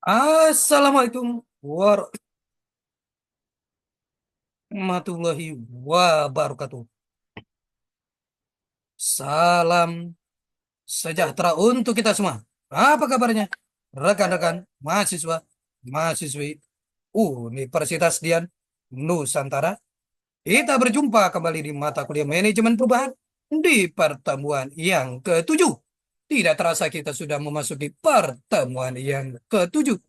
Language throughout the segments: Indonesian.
Assalamualaikum warahmatullahi wabarakatuh. Salam sejahtera untuk kita semua. Apa kabarnya? Rekan-rekan, mahasiswa, mahasiswi Universitas Dian Nusantara. Kita berjumpa kembali di mata kuliah manajemen perubahan di pertemuan yang ketujuh. Tidak terasa kita sudah memasuki pertemuan yang ketujuh.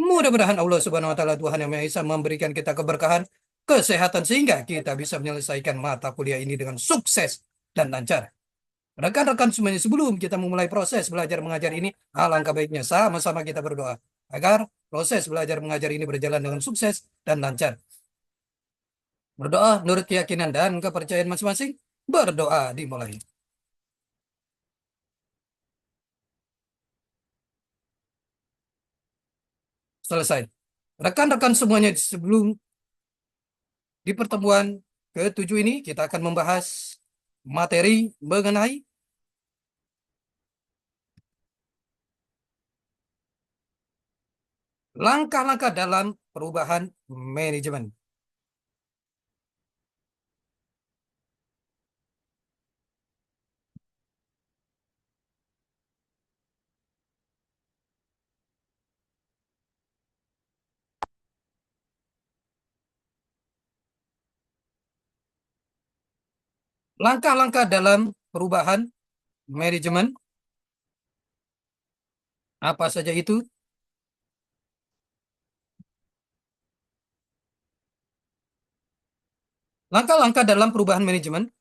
Mudah-mudahan Allah Subhanahu wa taala Tuhan yang Maha Esa memberikan kita keberkahan, kesehatan sehingga kita bisa menyelesaikan mata kuliah ini dengan sukses dan lancar. Rekan-rekan semuanya, sebelum kita memulai proses belajar mengajar ini, alangkah baiknya sama-sama kita berdoa agar proses belajar mengajar ini berjalan dengan sukses dan lancar. Berdoa menurut keyakinan dan kepercayaan masing-masing. Berdoa dimulai. Selesai. Rekan-rekan semuanya, sebelum di pertemuan ketujuh ini kita akan membahas materi mengenai langkah-langkah dalam perubahan manajemen. Langkah-langkah dalam perubahan manajemen apa saja itu? Langkah-langkah dalam perubahan manajemen.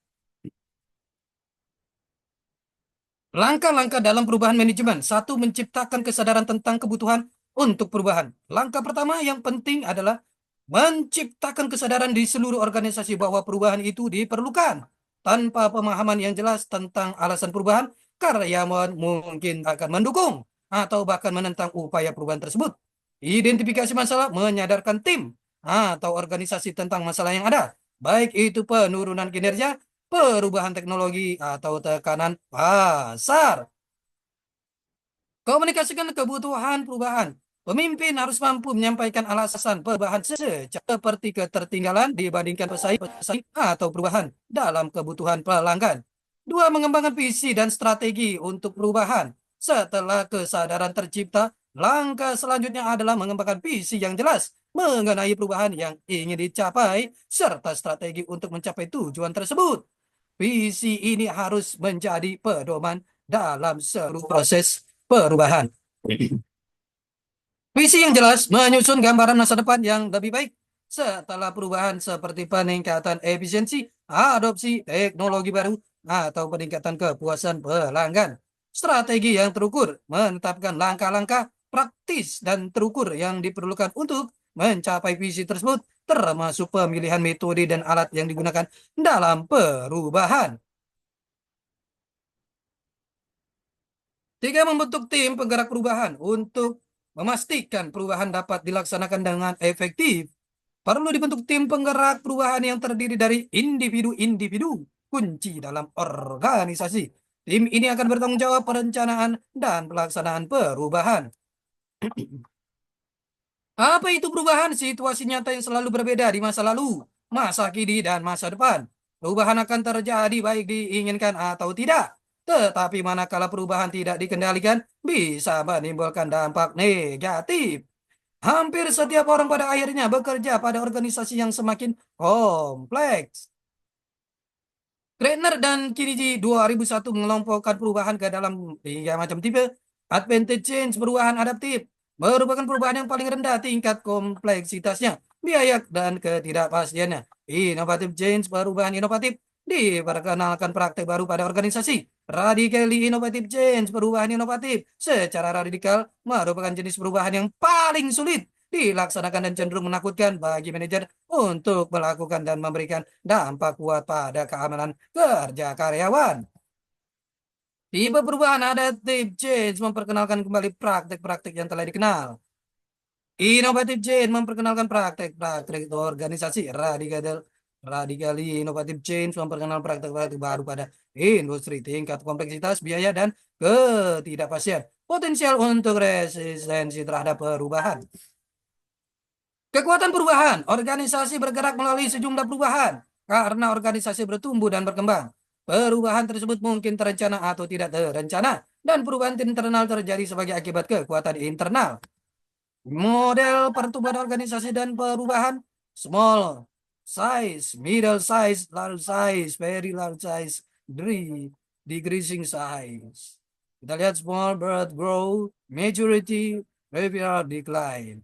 Langkah-langkah dalam perubahan manajemen. Satu, menciptakan kesadaran tentang kebutuhan untuk perubahan. Langkah pertama yang penting adalah menciptakan kesadaran di seluruh organisasi bahwa perubahan itu diperlukan. Tanpa pemahaman yang jelas tentang alasan perubahan, karyawan mungkin akan mendukung atau bahkan menentang upaya perubahan tersebut. Identifikasi masalah, menyadarkan tim atau organisasi tentang masalah yang ada, baik itu penurunan kinerja, perubahan teknologi, atau tekanan pasar. Komunikasikan kebutuhan perubahan. Pemimpin harus mampu menyampaikan alasan perubahan seperti ketertinggalan dibandingkan pesaing atau perubahan dalam kebutuhan pelanggan. Dua, mengembangkan visi dan strategi untuk perubahan. Setelah kesadaran tercipta, langkah selanjutnya adalah mengembangkan visi yang jelas mengenai perubahan yang ingin dicapai serta strategi untuk mencapai tujuan tersebut. Visi ini harus menjadi pedoman dalam seluruh proses perubahan. Visi yang jelas menyusun gambaran masa depan yang lebih baik setelah perubahan seperti peningkatan efisiensi, adopsi teknologi baru, atau peningkatan kepuasan pelanggan. Strategi yang terukur menetapkan langkah-langkah praktis dan terukur yang diperlukan untuk mencapai visi tersebut, termasuk pemilihan metode dan alat yang digunakan dalam perubahan. Tiga, membentuk tim penggerak perubahan untuk memastikan perubahan dapat dilaksanakan dengan efektif. Perlu dibentuk tim penggerak perubahan yang terdiri dari individu-individu kunci dalam organisasi. Tim ini akan bertanggung jawab perencanaan dan pelaksanaan perubahan. Apa itu perubahan? Situasi nyata yang selalu berbeda di masa lalu, masa kini, dan masa depan. Perubahan akan terjadi baik diinginkan atau tidak. Tetapi manakala perubahan tidak dikendalikan, bisa menimbulkan dampak negatif. Hampir setiap orang pada akhirnya bekerja pada organisasi yang semakin kompleks. Kreitner dan Kiniji 2001 mengelompokkan perubahan ke dalam tiga macam tipe. Advantage change, perubahan adaptif, merupakan perubahan yang paling rendah tingkat kompleksitasnya, biaya dan ketidakpastiannya. Innovative change, perubahan inovatif, diperkenalkan praktek baru pada organisasi. Radically innovative change, perubahan inovatif, secara radikal merupakan jenis perubahan yang paling sulit dilaksanakan dan cenderung menakutkan bagi manajer untuk melakukan dan memberikan dampak kuat pada keamanan kerja karyawan. Tipe perubahan adaptive change memperkenalkan kembali praktek-praktek yang telah dikenal. Inovatif change memperkenalkan praktek-praktek organisasi. Radikali inovatif change memperkenalkan praktek-praktek baru pada industri, tingkat kompleksitas, biaya, dan ketidakpastian. potensial untuk resistensi terhadap perubahan. Kekuatan perubahan, organisasi bergerak melalui sejumlah perubahan. Karena organisasi bertumbuh dan berkembang. Perubahan tersebut mungkin terencana atau tidak terencana. Dan perubahan internal terjadi sebagai akibat kekuatan internal. Model pertumbuhan organisasi dan perubahan. Small size, middle size, large size, very large size, decreasing size. Kita lihat small bird grow, maturity, behavior decline.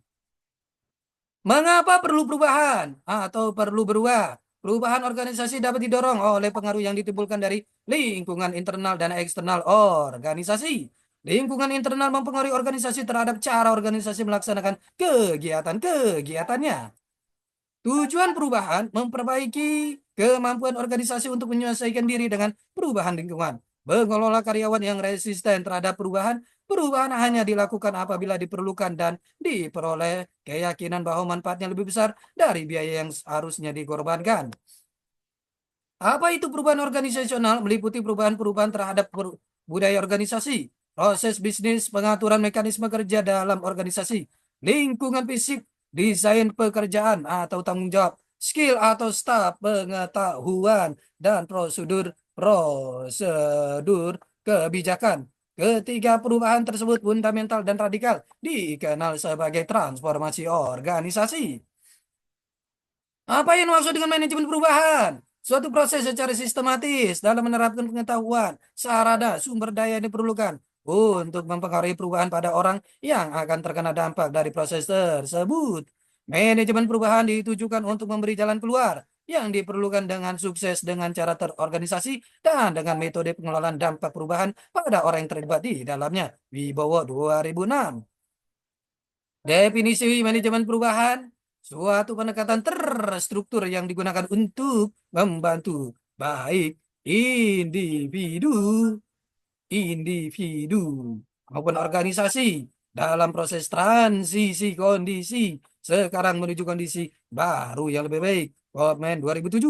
Mengapa perlu perubahan atau perlu berubah? Perubahan organisasi dapat didorong oleh pengaruh yang ditimbulkan dari lingkungan internal dan eksternal organisasi. Lingkungan internal mempengaruhi organisasi terhadap cara organisasi melaksanakan kegiatan-kegiatannya. Tujuan perubahan memperbaiki kemampuan organisasi untuk menyesuaikan diri dengan perubahan lingkungan. Mengelola karyawan yang resisten terhadap perubahan, perubahan hanya dilakukan apabila diperlukan dan diperoleh keyakinan bahwa manfaatnya lebih besar dari biaya yang harusnya dikorbankan. Apa itu perubahan organisasional? Meliputi perubahan-perubahan terhadap budaya organisasi, proses bisnis, pengaturan mekanisme kerja dalam organisasi, lingkungan fisik, desain pekerjaan atau tanggung jawab, skill atau staf, pengetahuan, dan prosedur kebijakan. Ketiga perubahan tersebut fundamental dan radikal dikenal sebagai transformasi organisasi. Apa yang dimaksud dengan manajemen perubahan? Suatu proses secara sistematis dalam menerapkan pengetahuan, sarana, sumber daya yang diperlukan untuk mempengaruhi perubahan pada orang yang akan terkena dampak dari proses tersebut. Manajemen perubahan ditujukan untuk memberi jalan keluar yang diperlukan dengan sukses dengan cara terorganisasi dan dengan metode pengelolaan dampak perubahan pada orang yang terlibat di dalamnya. Wibowo 2006. Definisi manajemen perubahan, suatu pendekatan terstruktur yang digunakan untuk membantu baik individu, individu maupun organisasi dalam proses transisi kondisi sekarang menuju kondisi baru yang lebih baik. Komen 2007.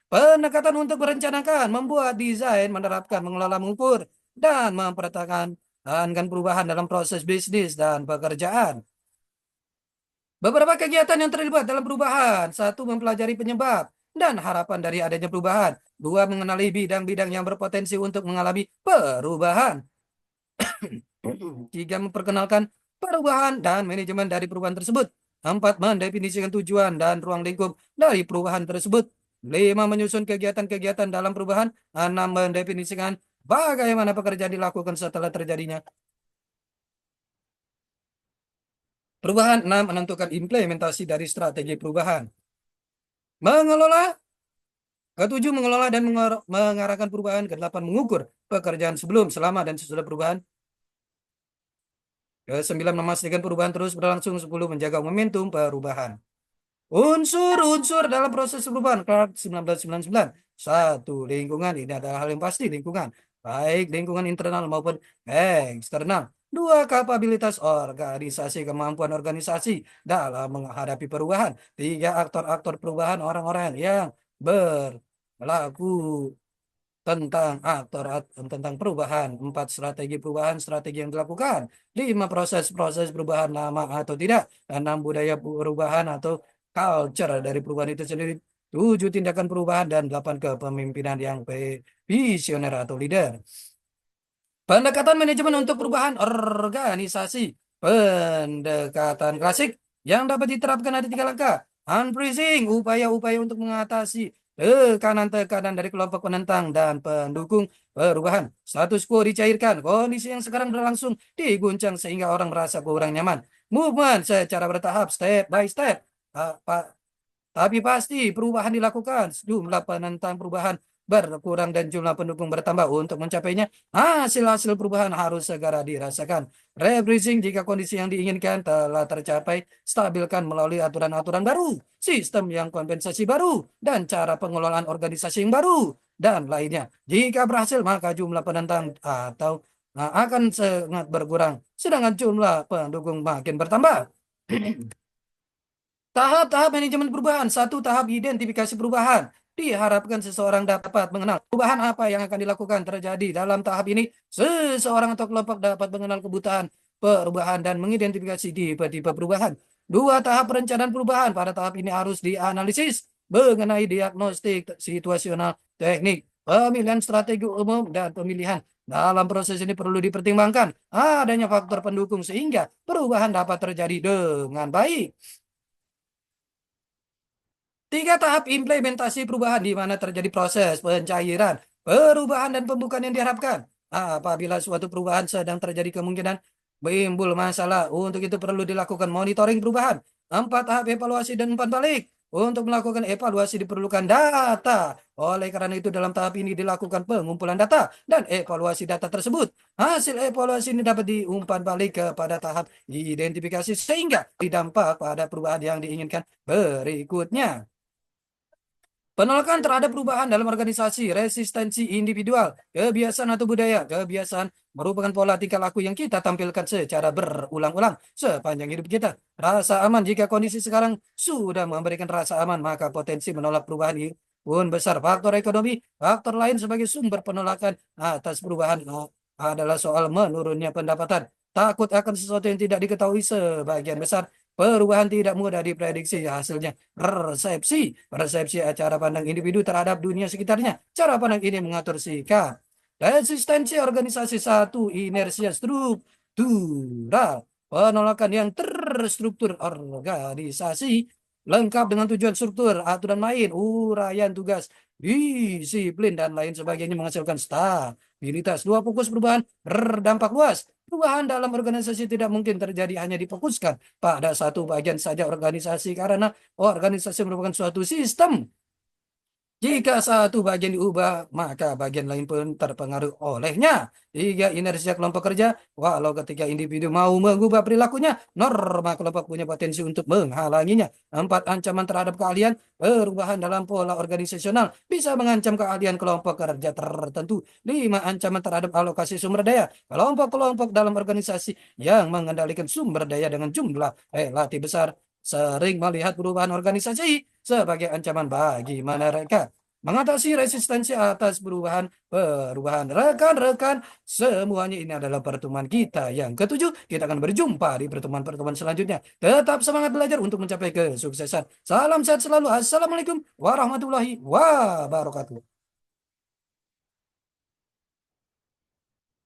Pendekatan untuk merencanakan, membuat desain, menerapkan, mengelola, mengukur, dan mempertahankan perubahan dalam proses bisnis dan pekerjaan. Beberapa kegiatan yang terlibat dalam perubahan. Satu, mempelajari penyebab dan harapan dari adanya perubahan. Dua, mengenali bidang-bidang yang berpotensi untuk mengalami perubahan. Tiga, memperkenalkan perubahan dan manajemen dari perubahan tersebut. Empat, mendefinisikan tujuan dan ruang lingkup dari perubahan tersebut. Lima, menyusun kegiatan-kegiatan dalam perubahan. Enam, mendefinisikan bagaimana pekerjaan dilakukan setelah terjadinya perubahan. Enam, menentukan implementasi dari strategi perubahan. Mengelola. Ketujuh, mengelola dan mengarahkan perubahan. Kedelapan, mengukur pekerjaan sebelum, selama, dan sesudah perubahan. Kesembilan, memastikan perubahan terus berlangsung. 10, menjaga momentum perubahan. Unsur-unsur dalam proses perubahan. Clark 1999. Satu, lingkungan. Ini adalah hal yang pasti, lingkungan. Baik lingkungan internal maupun eksternal. Dua, kapabilitas organisasi, kemampuan organisasi dalam menghadapi perubahan. Tiga, aktor-aktor perubahan, orang-orang yang berlaku tentang perubahan. Empat, strategi perubahan, strategi yang dilakukan. Lima, proses-proses perubahan, lama atau tidak. Enam, budaya perubahan atau culture dari perubahan itu sendiri. Tujuh, tindakan perubahan. Dan delapan, kepemimpinan yang visioner atau leader. Pendekatan manajemen untuk perubahan organisasi. Pendekatan klasik yang dapat diterapkan ada 3 langkah. Unfreezing, upaya-upaya untuk mengatasi tekanan-tekanan dari kelompok penentang dan pendukung perubahan. Status quo dicairkan, kondisi yang sekarang berlangsung diguncang sehingga orang merasa kurang nyaman. Movement secara bertahap, step by step. Tapi pasti perubahan dilakukan, jumlah penentang perubahan berkurang dan jumlah pendukung bertambah. Untuk mencapainya, hasil-hasil perubahan harus segera dirasakan. Rebreathing, jika kondisi yang diinginkan telah tercapai, stabilkan melalui aturan-aturan baru, sistem yang kompensasi baru, dan cara pengelolaan organisasi yang baru, dan lainnya. Jika berhasil, maka jumlah penentang atau akan sangat berkurang, sedangkan jumlah pendukung makin bertambah. Tahap-tahap manajemen perubahan. Satu, tahap identifikasi perubahan. diharapkan seseorang dapat mengenal perubahan apa yang akan dilakukan terjadi dalam tahap ini. Seseorang atau kelompok dapat mengenal kebutuhan perubahan dan mengidentifikasi tipe-tipe perubahan. Dua tahap perencanaan perubahan pada tahap ini harus dianalisis mengenai diagnostik situasional, teknik, pemilihan strategi umum, dan pemilihan. Dalam proses ini perlu dipertimbangkan adanya faktor pendukung sehingga perubahan dapat terjadi dengan baik. Tiga tahap implementasi perubahan di mana terjadi proses pencairan, perubahan dan pembukaan yang diharapkan. Apabila suatu perubahan sedang terjadi kemungkinan timbul masalah, untuk itu perlu dilakukan monitoring perubahan. Empat tahap evaluasi dan umpan balik. Untuk melakukan evaluasi diperlukan data. Oleh karena itu dalam tahap ini dilakukan pengumpulan data dan evaluasi data tersebut. Hasil evaluasi ini dapat diumpan balik kepada tahap identifikasi sehingga berdampak pada perubahan yang diinginkan berikutnya. Penolakan terhadap perubahan dalam organisasi, resistensi individual, kebiasaan atau budaya. Kebiasaan merupakan pola tingkah laku yang kita tampilkan secara berulang-ulang sepanjang hidup kita. Rasa aman, jika kondisi sekarang sudah memberikan rasa aman, maka potensi menolak perubahan pun besar. Faktor ekonomi, faktor lain sebagai sumber penolakan atas perubahan adalah soal menurunnya pendapatan. Takut akan sesuatu yang tidak diketahui sebagian besar. Perubahan tidak mudah diprediksi hasilnya. Persepsi cara pandang individu terhadap dunia sekitarnya. Cara pandang ini mengatur sikap. Resistensi organisasi satu, inersia struktural. Penolakan yang terstruktur organisasi lengkap dengan tujuan struktur, aturan main, uraian tugas, disiplin, dan lain sebagainya menghasilkan stabilitas. Dua fokus perubahan berdampak luas. Perubahan dalam organisasi tidak mungkin terjadi hanya difokuskan pada satu bagian saja organisasi karena organisasi merupakan suatu sistem. Jika satu bagian diubah, maka bagian lain pun terpengaruh olehnya. Tiga, inersia kelompok kerja. Walau ketika individu mau mengubah perilakunya, norma kelompok punya potensi untuk menghalanginya. Empat, ancaman terhadap keahlian. Perubahan dalam pola organisasional bisa mengancam keahlian kelompok kerja tertentu. Lima, ancaman terhadap alokasi sumber daya. Kelompok-kelompok dalam organisasi yang mengendalikan sumber daya dengan jumlah relatif besar sering melihat perubahan organisasi sebagai ancaman bagi mereka. Mengatasi resistensi atas perubahan rekan-rekan, semuanya ini adalah pertemuan kita yang ketujuh. Kita akan berjumpa di pertemuan-pertemuan selanjutnya. Tetap semangat belajar untuk mencapai kesuksesan. Salam sehat selalu. Assalamualaikum warahmatullahi wabarakatuh.